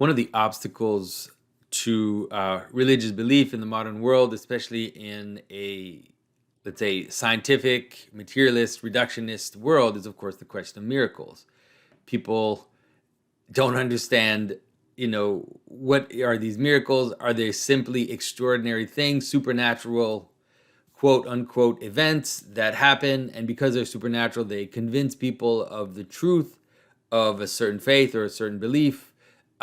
One of the obstacles to religious belief in the modern world, especially in a, let's say, scientific, materialist, reductionist world, is of course the question of miracles. People don't understand, what are these miracles? Are they simply extraordinary things, supernatural, quote unquote, events that happen? And because they're supernatural, they convince people of the truth of a certain faith or a certain belief.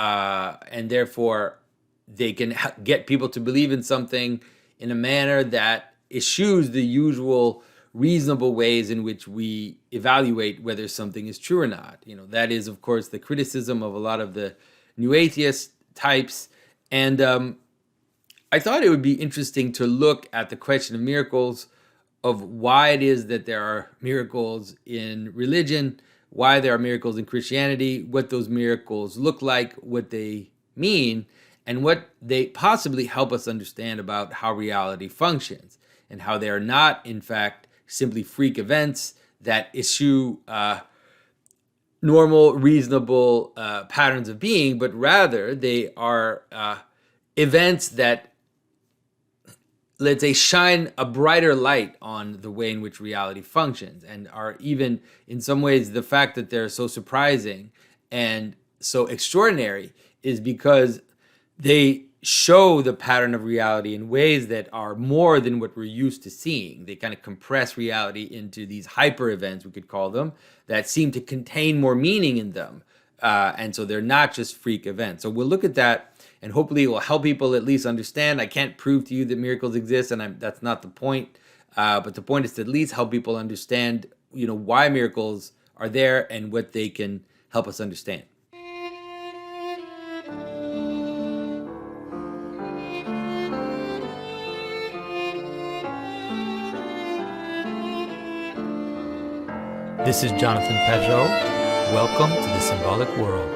And therefore, they can get people to believe in something in a manner that eschews the usual reasonable ways in which we evaluate whether something is true or not. That is, of course, the criticism of a lot of the new atheist types. And I thought it would be interesting to look at the question of miracles, of why it is that there are miracles in religion, why there are miracles in Christianity, what those miracles look like, what they mean, and what they possibly help us understand about how reality functions, and how they are not, in fact, simply freak events that eschew normal, reasonable patterns of being, but rather they are events that, let's say, shine a brighter light on the way in which reality functions, and are even, in some ways, the fact that they're so surprising and so extraordinary is because they show the pattern of reality in ways that are more than what we're used to seeing. They kind of compress reality into these hyper events, we could call them, that seem to contain more meaning in them. And so they're not just freak events. So we'll look at that, and hopefully it will help people at least understand. I can't prove to you that miracles exist, and that's not the point. But the point is to at least help people understand, why miracles are there and what they can help us understand. This is Jonathan Pajot. Welcome to the Symbolic World.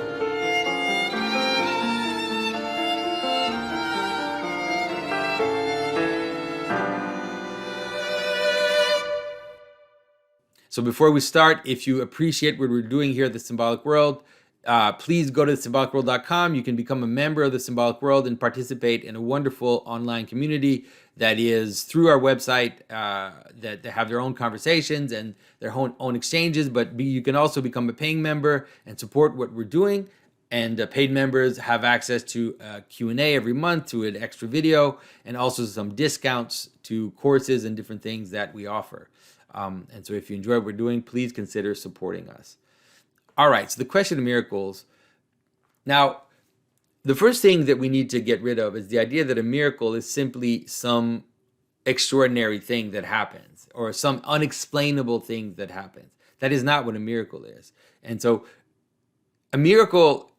So before we start, if you appreciate what we're doing here at the Symbolic World, please go to symbolicworld.com. You can become a member of the Symbolic World and participate in a wonderful online community that is through our website, that they have their own conversations and their own exchanges, but you can also become a paying member and support what we're doing. And paid members have access to Q&A every month, to an extra video, and also some discounts to courses and different things that we offer. And so if you enjoy what we're doing, please consider supporting us. All right, so the question of miracles. Now, the first thing that we need to get rid of is the idea that a miracle is simply some extraordinary thing that happens, or some unexplainable thing that happens. That is not what a miracle is. And so a miracle,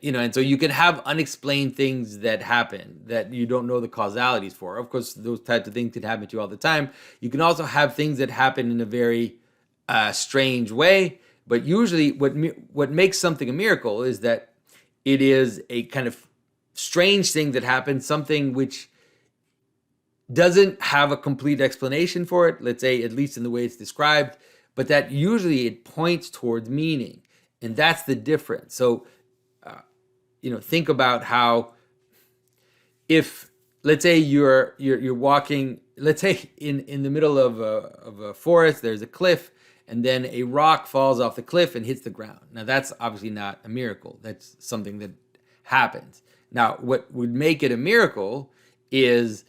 and so you can have unexplained things that happen that you don't know the causalities for. Of course, those types of things can happen to you all the time. You can also have things that happen in a very strange way. But usually what makes something a miracle is that it is a kind of strange thing that happens, something which doesn't have a complete explanation for it, let's say, at least in the way it's described, but that usually it points towards meaning. And that's the difference. So, think about how, if, let's say you're walking, let's say in the middle of a forest, there's a cliff, and then a rock falls off the cliff and hits the ground. Now, that's obviously not a miracle. That's something that happens. Now, what would make it a miracle is,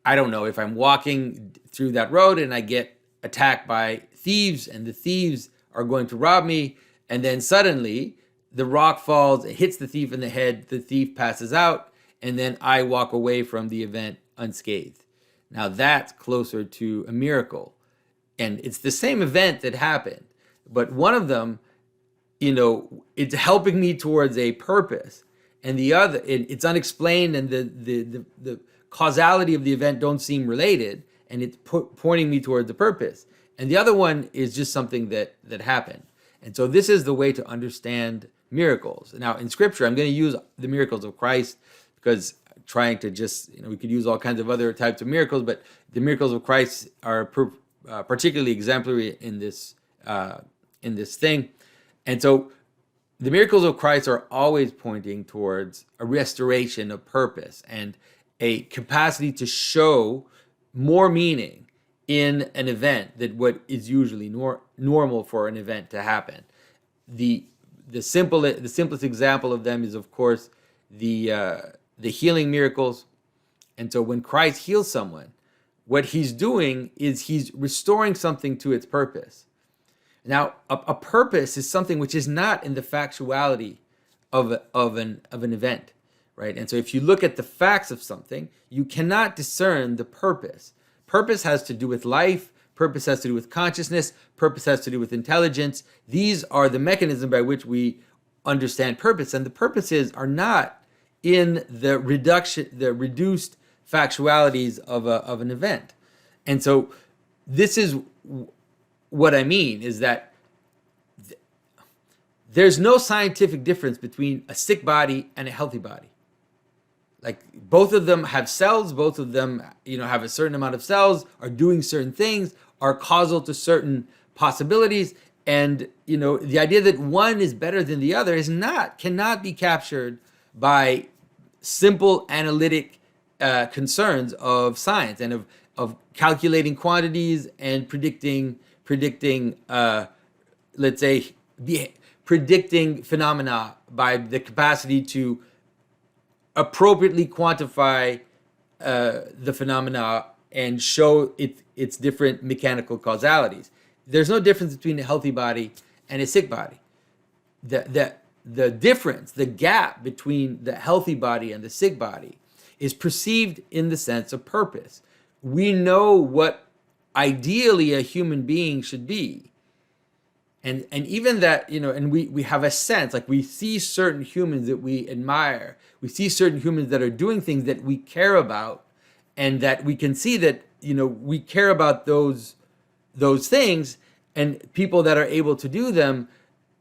I don't know, if I'm walking through that road and I get attacked by thieves, and the thieves are going to rob me, and then suddenly the rock falls, it hits the thief in the head, the thief passes out, and then I walk away from the event unscathed. Now, that's closer to a miracle. And it's the same event that happened, but one of them, it's helping me towards a purpose, and the other, it's unexplained, and the causality of the event don't seem related, and it's pointing me towards the purpose. And the other one is just something that happened. And so this is the way to understand miracles. Now, in Scripture, I'm going to use the miracles of Christ, because trying to just, we could use all kinds of other types of miracles, but the miracles of Christ are particularly exemplary in this thing. And so the miracles of Christ are always pointing towards a restoration of purpose and a capacity to show more meaning in an event than what is usually normal for an event to happen. The simplest example of them is, of course, the healing miracles. And so when Christ heals someone, what he's doing is he's restoring something to its purpose. Now, a purpose is something which is not in the factuality of an event, right? And so if you look at the facts of something, you cannot discern the purpose. Purpose has to do with life. Purpose has to do with consciousness. Purpose has to do with intelligence. These are the mechanism by which we understand purpose. And the purposes are not in the reduced factualities of an event. And so this is what I mean, is that there's no scientific difference between a sick body and a healthy body. Like, both of them have cells, both of them, have a certain amount of cells, are doing certain things, are causal to certain possibilities. And, the idea that one is better than the other cannot be captured by simple analytic concerns of science and of calculating quantities and predicting let's say, predicting phenomena by the capacity to appropriately quantify the phenomena and show its different mechanical causalities. There's no difference between a healthy body and a sick body. The difference, the gap between the healthy body and the sick body is perceived in the sense of purpose. We know what ideally a human being should be. And even that, and we have a sense, like, we see certain humans that we admire. We see certain humans that are doing things that we care about, and that we can see that, we care about those things, and people that are able to do them,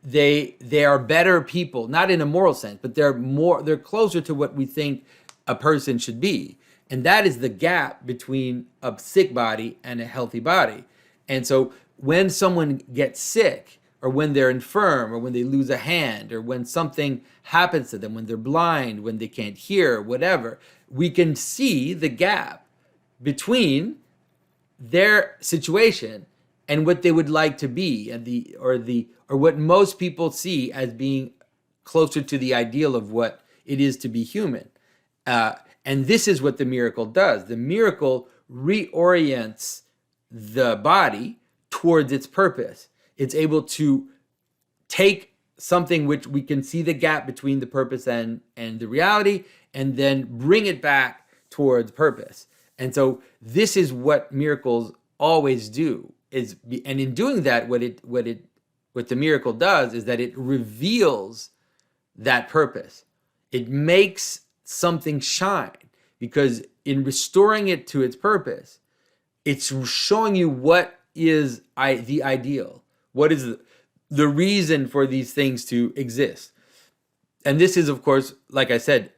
they are better people, not in a moral sense, but they're closer to what we think a person should be. And that is the gap between a sick body and a healthy body. And so when someone gets sick, or when they're infirm, or when they lose a hand, or when something happens to them, when they're blind, when they can't hear, whatever, we can see the gap between their situation and what they would like to be, and or what most people see as being closer to the ideal of what it is to be human. And this is what the miracle does. The miracle reorients the body towards its purpose. It's able to take something which we can see the gap between the purpose and the reality, and then bring it back towards purpose. And so this is what miracles always do. And in doing that, what the miracle does is that it reveals that purpose. It makes something shine, because in restoring it to its purpose, it's showing you what is the ideal, what is the reason for these things to exist. And this is, of course, like I said,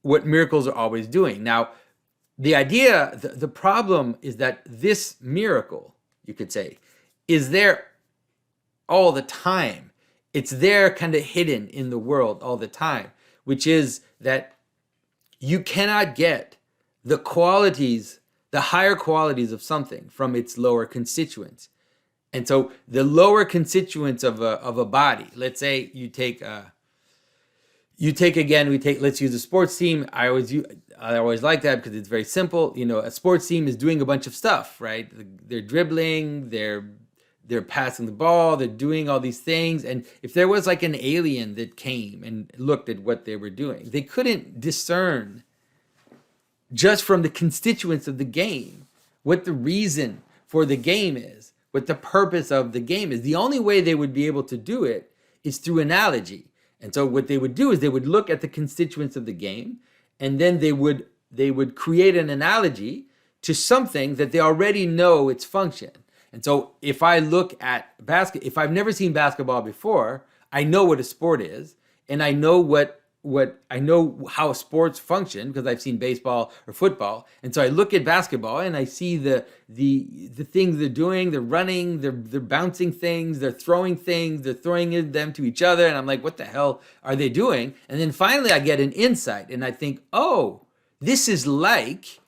what miracles are always doing. Now, the problem is that this miracle, you could say, is there all the time. It's there kind of hidden in the world all the time, which is that you cannot get the higher qualities of something from its lower constituents. And so the lower constituents of a body, let's say let's use a sports team. I always like that because it's very simple. A sports team is doing a bunch of stuff, right? They're dribbling, they're passing the ball, they're doing all these things. And if there was like an alien that came and looked at what they were doing, they couldn't discern just from the constituents of the game what the reason for the game is, what the purpose of the game is. The only way they would be able to do it is through analogy. And so what they would do is they would look at the constituents of the game, and then they would create an analogy to something that they already know its function. And so if I look at if I've never seen basketball before, I know what a sport is, and I know what I know how sports function because I've seen baseball or football, and so I look at basketball and I see the things they're doing. They're running, they're bouncing things, they're throwing things, they're throwing them to each other, and I'm like, what the hell are they doing? And then finally I get an insight, and I think, oh, this is like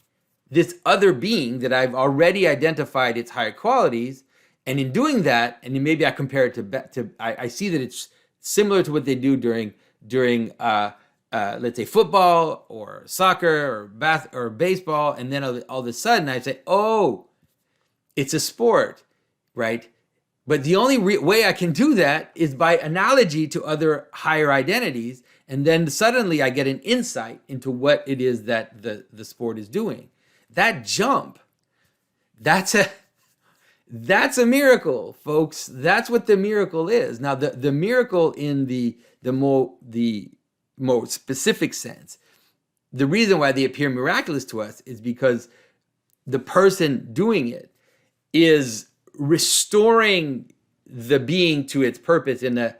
this other being that I've already identified its higher qualities, and in doing that, and then maybe I compare it to I see that it's similar to what they do during let's say football or soccer or baseball, and then all of a sudden I say, oh, it's a sport, right? But the only way I can do that is by analogy to other higher identities, and then suddenly I get an insight into what it is that the sport is doing. That jump, that's a miracle, folks. That's what the miracle is. Now, the miracle in the more specific sense, the reason why they appear miraculous to us is because the person doing it is restoring the being to its purpose in a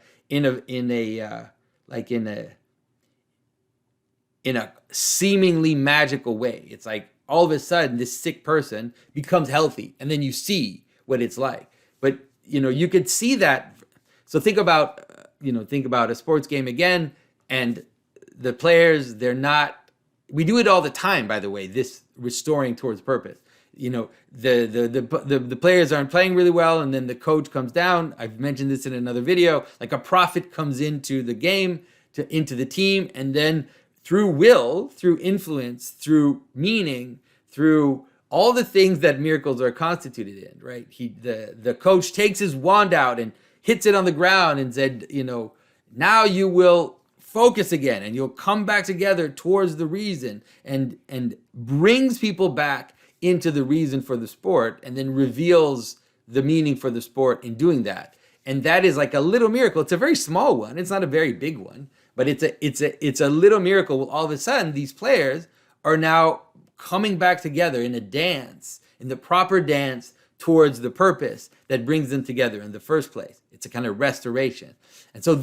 seemingly magical way. It's like all of a sudden this sick person becomes healthy, and then you see what it's like. But you could see that. So think about a sports game again, and the players, we do it all the time, by the way, this restoring towards purpose. The players aren't playing really well, and then the coach comes down. I've mentioned this in another video, like a prophet comes into the game, into the team, and then through will, through influence, through meaning, through all the things that miracles are constituted in, right? The coach takes his wand out and hits it on the ground and said, now you will focus again and you'll come back together towards the reason, and brings people back into the reason for the sport, and then reveals the meaning for the sport in doing that. And that is like a little miracle. It's a very small one. It's not a very big one, but it's a little miracle. Well, all of a sudden these players are now coming back together in a dance, in the proper dance towards the purpose that brings them together in the first place. It's a kind of restoration. And so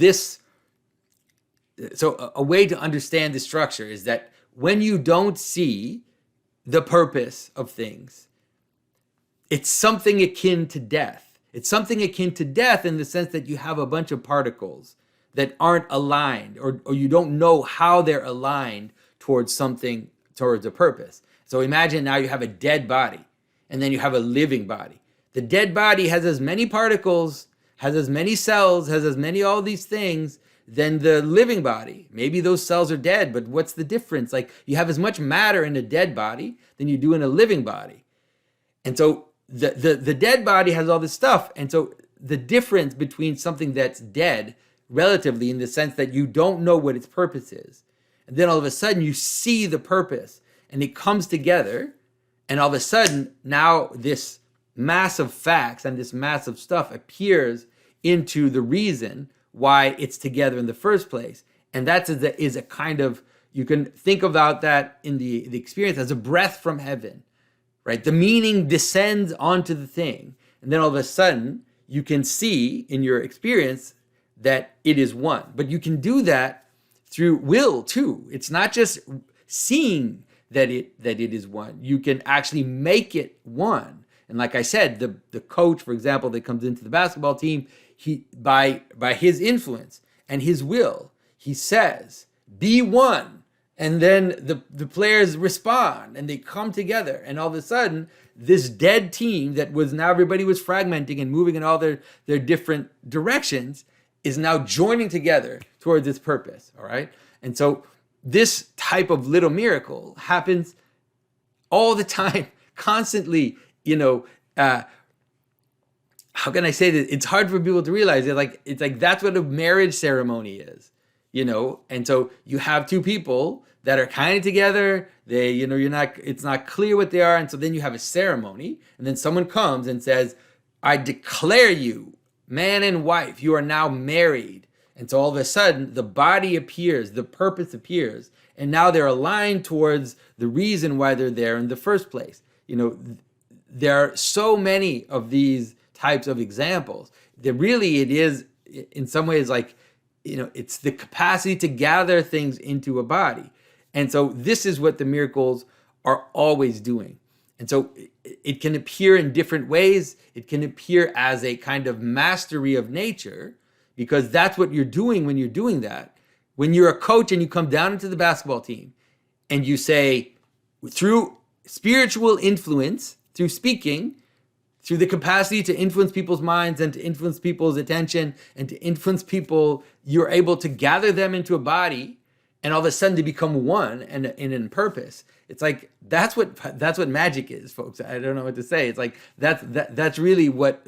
a way to understand the structure is that when you don't see the purpose of things, it's something akin to death. It's something akin to death in the sense that you have a bunch of particles that aren't aligned, or you don't know how they're aligned towards something, towards a purpose. So imagine now you have a dead body, and then you have a living body. The dead body has as many particles, has as many cells, has as many all these things than the living body. Maybe those cells are dead, but what's the difference? Like, you have as much matter in a dead body than you do in a living body. And so the dead body has all this stuff. And so the difference between something that's dead, relatively, in the sense that you don't know what its purpose is, and then all of a sudden you see the purpose, and it comes together, and all of a sudden now this mass of facts and this mass of stuff appears into the reason why it's together in the first place. And that is a kind of, you can think about that in the experience as a breath from heaven, right? The meaning descends onto the thing, and then all of a sudden you can see in your experience that it is one. But you can do that through will too. It's not just seeing that it is one. You can actually make it one. And like I said, the coach, for example, that comes into the basketball team, he by his influence and his will, he says, be one. And then the players respond and they come together. And all of a sudden, this dead team that was now everybody was fragmenting and moving in all their different directions is now joining together towards its purpose. All right. And so this type of little miracle happens all the time, constantly. How can I say this? It's hard for people to realize it. It's like that's what a marriage ceremony is, And so you have two people that are kind of together. They, it's not clear what they are, and so then you have a ceremony, and then someone comes and says, "I declare you man and wife. You are now married." And so all of a sudden, the body appears, the purpose appears, and now they're aligned towards the reason why they're there in the first place. There are so many of these types of examples that really it is in some ways like it's the capacity to gather things into a body. And so this is what the miracles are always doing. And so it can appear in different ways. It can appear as a kind of mastery of nature, because that's what you're doing when you're doing that. When you're a coach and you come down into the basketball team and you say, through spiritual influence, through speaking, through the capacity to influence people's minds and to influence people's attention and to influence people, you're able to gather them into a body, and all of a sudden they become one and in purpose. It's like that's what magic is, folks. I don't know what to say. It's like that's really what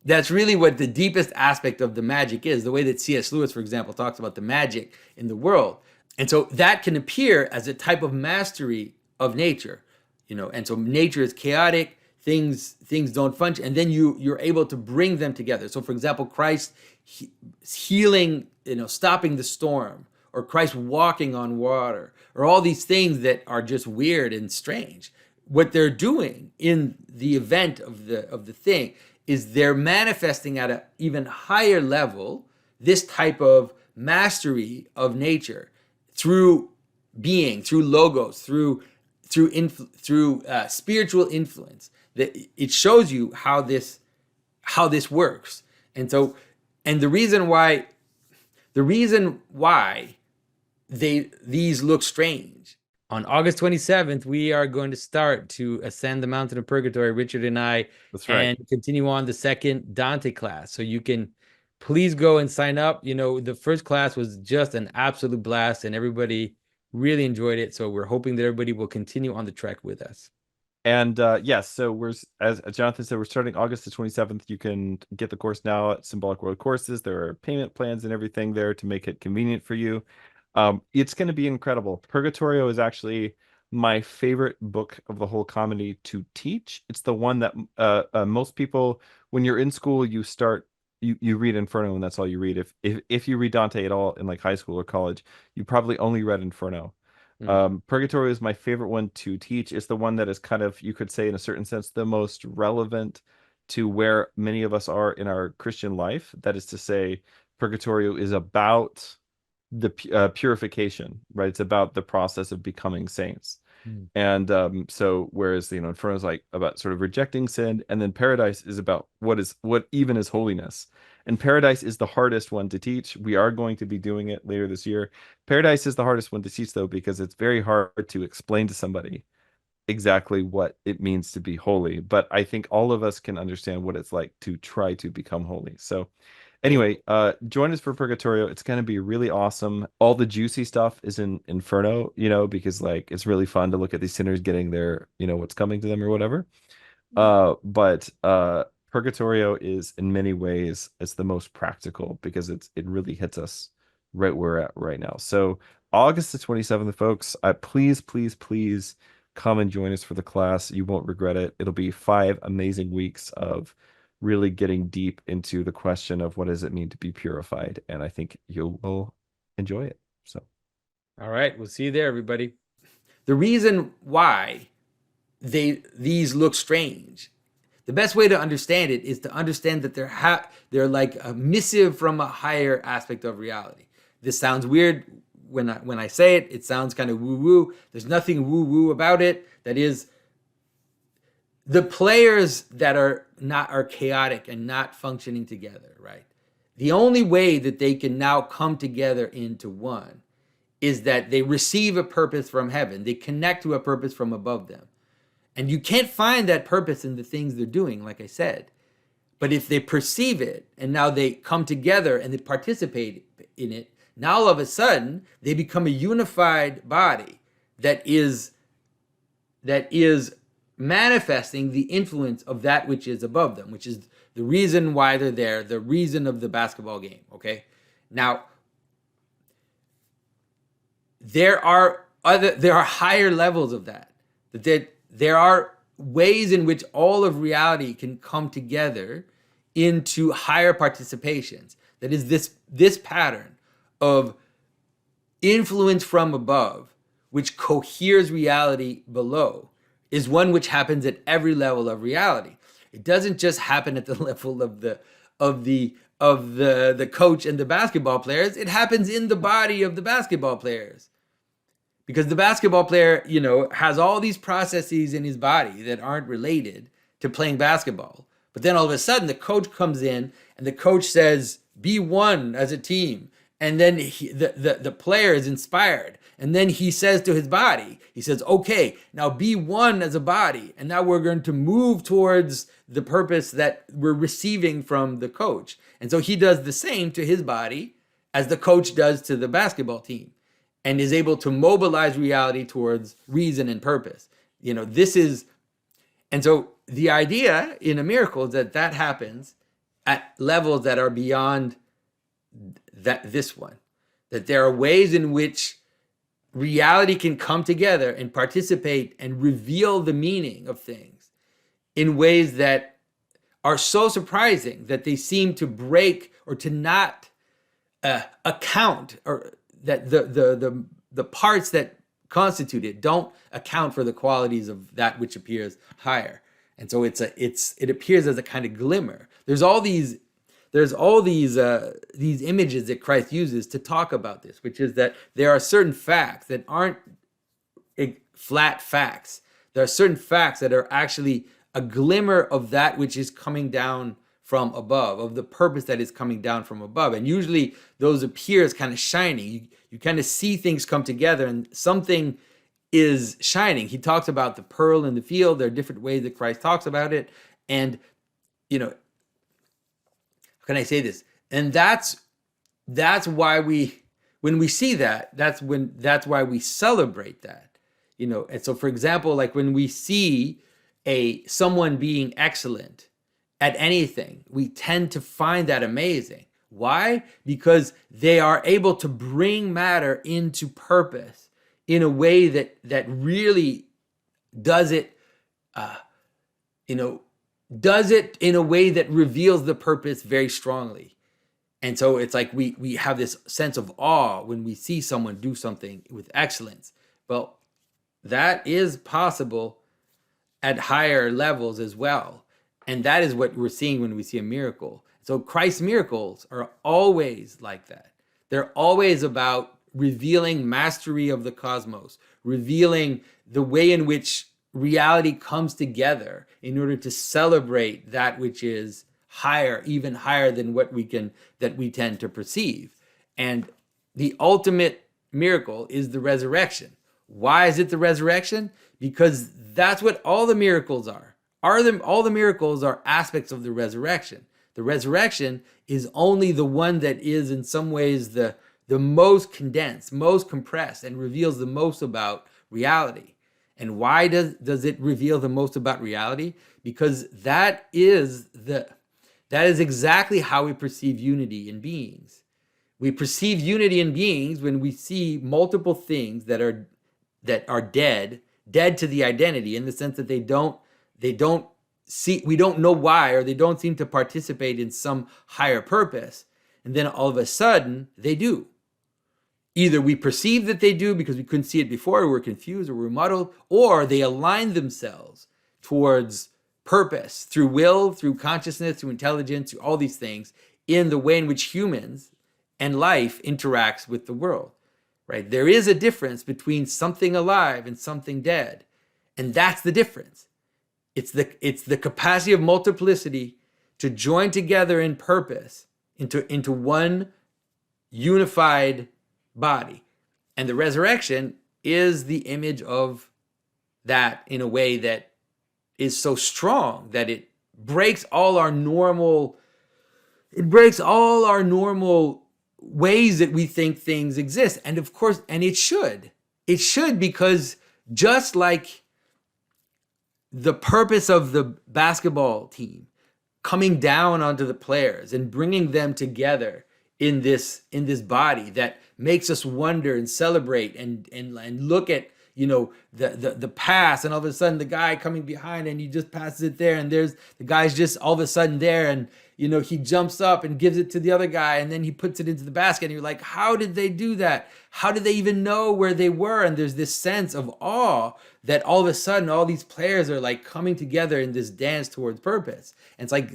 that's really what the deepest aspect of the magic is. The way that C.S. Lewis, for example, talks about the magic in the world, and so that can appear as a type of mastery of nature. And so nature is chaotic, things don't function, and then you're able to bring them together. So for example, Christ healing, stopping the storm, or Christ walking on water, or all these things that are just weird and strange. What they're doing in the event of the thing is they're manifesting at an even higher level this type of mastery of nature through being, through logos, through spiritual influence. That it shows you how this works. And so, and the reason why these look strange. On August 27th, we are going to start to ascend the mountain of purgatory, Richard and I. That's right. And continue on the second Dante class. So you can please go and sign up. The first class was just an absolute blast, and everybody really enjoyed it. So we're hoping that everybody will continue on the trek with us. And yes, so as Jonathan said, we're starting August the 27th. You can get the course now at Symbolic World Courses. There are payment plans and everything there to make it convenient for you. It's going to be incredible. Purgatorio is actually my favorite book of the whole comedy to teach. It's the one that most people, when you're in school, you read Inferno, and that's all you read. If you read Dante at all in like high school or college, you probably only read Inferno. Purgatorio is my favorite one to teach. It's the one that is kind of, you could say in a certain sense, the most relevant to where many of us are in our Christian life. That is to say, Purgatorio is about the purification, right? It's about the process of becoming saints. And so whereas Inferno is like about sort of rejecting sin, and then Paradise is about what even is holiness. And Paradise is the hardest one to teach. We are going to be doing it later this year. Paradise is the hardest one to teach, though, because it's very hard to explain to somebody exactly what it means to be holy. But I think all of us can understand what it's like to try to become holy. So anyway, join us for Purgatorio. It's going to be really awesome. All the juicy stuff is in Inferno, because like it's really fun to look at these sinners getting their, what's coming to them or whatever. But Purgatorio is in many ways it's the most practical because it really hits us right where we're at right now. So August the 27th, folks, please come and join us for the class. You won't regret it. It'll be 5 amazing weeks of really getting deep into the question of what does it mean to be purified, and I think you will enjoy it. So, all right, we'll see you there, everybody. The reason why these look strange, the best way to understand it is to understand that they're like a missive from a higher aspect of reality. This sounds weird when I say it. It sounds kind of woo-woo. There's nothing woo-woo about it. That is, the players that are chaotic and not functioning together, right? The only way that they can now come together into one is that they receive a purpose from heaven. They connect to a purpose from above them. And you can't find that purpose in the things they're doing, like I said. But if they perceive it, and now they come together and they participate in it, now all of a sudden, they become a unified body that is manifesting the influence of that which is above them, which is the reason why they're there, the reason of the basketball game, okay? Now, there are higher levels of that. There are ways in which all of reality can come together into higher participations. That is this pattern of influence from above, which coheres reality below, is one which happens at every level of reality. It doesn't just happen at the level of of the coach and the basketball players. It happens in the body of the basketball players. Because the basketball player, has all these processes in his body that aren't related to playing basketball. But then all of a sudden, the coach comes in and the coach says, be one as a team. And then the player is inspired. And then he says to his body, he says, okay, now be one as a body. And now we're going to move towards the purpose that we're receiving from the coach. And so he does the same to his body as the coach does to the basketball team, and is able to mobilize reality towards reason and purpose. And so the idea in a miracle is that happens at levels that are beyond this one. That there are ways in which reality can come together and participate and reveal the meaning of things in ways that are so surprising that they seem to break or to not account, or that the parts that constitute it don't account for the qualities of that which appears higher. And so it appears as a kind of glimmer. There's all these images that Christ uses to talk about this, which is that there are certain facts that aren't flat facts. There are certain facts that are actually a glimmer of that which is coming down from above, of the purpose that is coming down from above. And usually those appear as kind of shining. You kind of see things come together and something is shining. He talks about the pearl in the field. There are different ways that Christ talks about it. And, how can I say this? And that's why when we see that, that's why we celebrate that. And so for example, like when we see someone being excellent at anything, we tend to find that amazing. Why? Because they are able to bring matter into purpose in a way that really does it, does it in a way that reveals the purpose very strongly. And so it's like we have this sense of awe when we see someone do something with excellence. Well, that is possible at higher levels as well. And that is what we're seeing when we see a miracle. So Christ's miracles are always like that. They're always about revealing mastery of the cosmos, revealing the way in which reality comes together in order to celebrate that which is higher, even higher than that we tend to perceive. And the ultimate miracle is the resurrection. Why is it the resurrection? Because that's what all the miracles are. All the miracles are aspects of the resurrection. The resurrection is only the one that is in some ways the most condensed, most compressed, and reveals the most about reality. And why does it reveal the most about reality? Because that is exactly how we perceive unity in beings. We perceive unity in beings when we see multiple things that are dead to the identity, in the sense that we don't know why, or they don't seem to participate in some higher purpose. And then all of a sudden they do. Either we perceive that they do because we couldn't see it before, or we're confused, or we're muddled, or they align themselves towards purpose through will, through consciousness, through intelligence, through all these things, in the way in which humans and life interacts with the world. Right? There is a difference between something alive and something dead. And that's the difference. It's the capacity of multiplicity to join together in purpose into one unified body. And the resurrection is the image of that in a way that is so strong that it breaks all our normal ways that we think things exist. And of course, and it should, because just like the purpose of the basketball team coming down onto the players and bringing them together in this body that makes us wonder and celebrate and look at the pass, and all of a sudden the guy coming behind and he just passes it there, and there's the guy's just all of a sudden there, and he jumps up and gives it to the other guy, and then he puts it into the basket, and you're like, how did they do that? How did they even know where they were? And there's this sense of awe that all of a sudden all these players are like coming together in this dance towards purpose. And it's like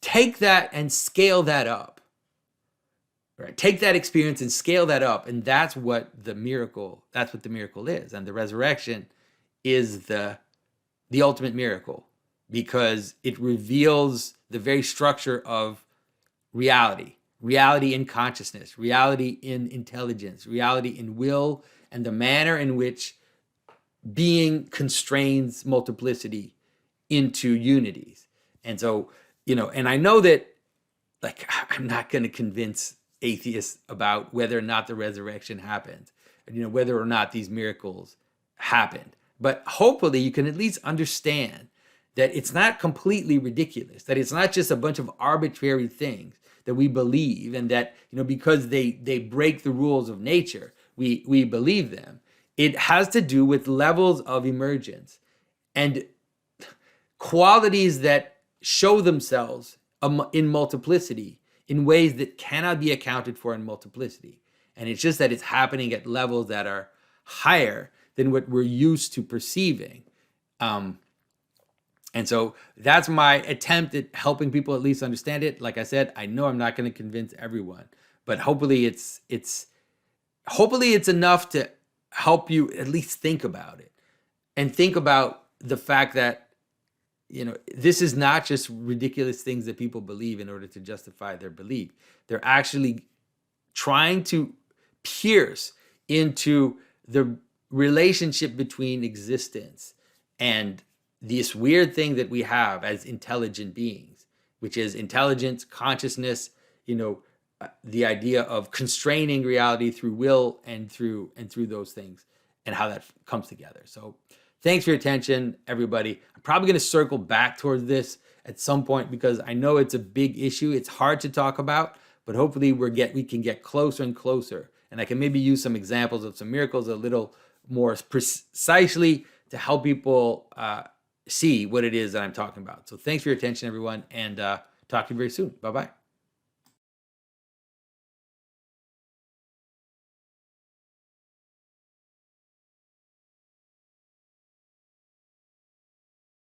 take that and scale that up. Right? Take that experience and scale that up, and that's what the miracle is. And the resurrection is the ultimate miracle, because it reveals the very structure of reality in consciousness, reality in intelligence, reality in will, and the manner in which being constrains multiplicity into unities. And so, and I know that, like, I'm not going to convince atheists about whether or not the resurrection happened, whether or not these miracles happened. But hopefully you can at least understand that it's not completely ridiculous, that it's not just a bunch of arbitrary things that we believe, and that, because they break the rules of nature, we believe them. It has to do with levels of emergence and qualities that show themselves in multiplicity in ways that cannot be accounted for in multiplicity. And it's just that it's happening at levels that are higher than what we're used to perceiving. And so that's my attempt at helping people at least understand it. Like I said, I know I'm not going to convince everyone, but hopefully it's enough to help you at least think about it, and think about the fact that, this is not just ridiculous things that people believe in order to justify their belief. They're actually trying to pierce into the relationship between existence and this weird thing that we have as intelligent beings, which is intelligence, consciousness, the idea of constraining reality through will and through those things, and how that comes together. So thanks for your attention, everybody. I'm probably going to circle back towards this at some point, because I know it's a big issue. It's hard to talk about, but hopefully we can get closer and closer. And I can maybe use some examples of some miracles a little more precisely to help people see what it is that I'm talking about. So thanks for your attention, everyone, and talk to you very soon. Bye-bye.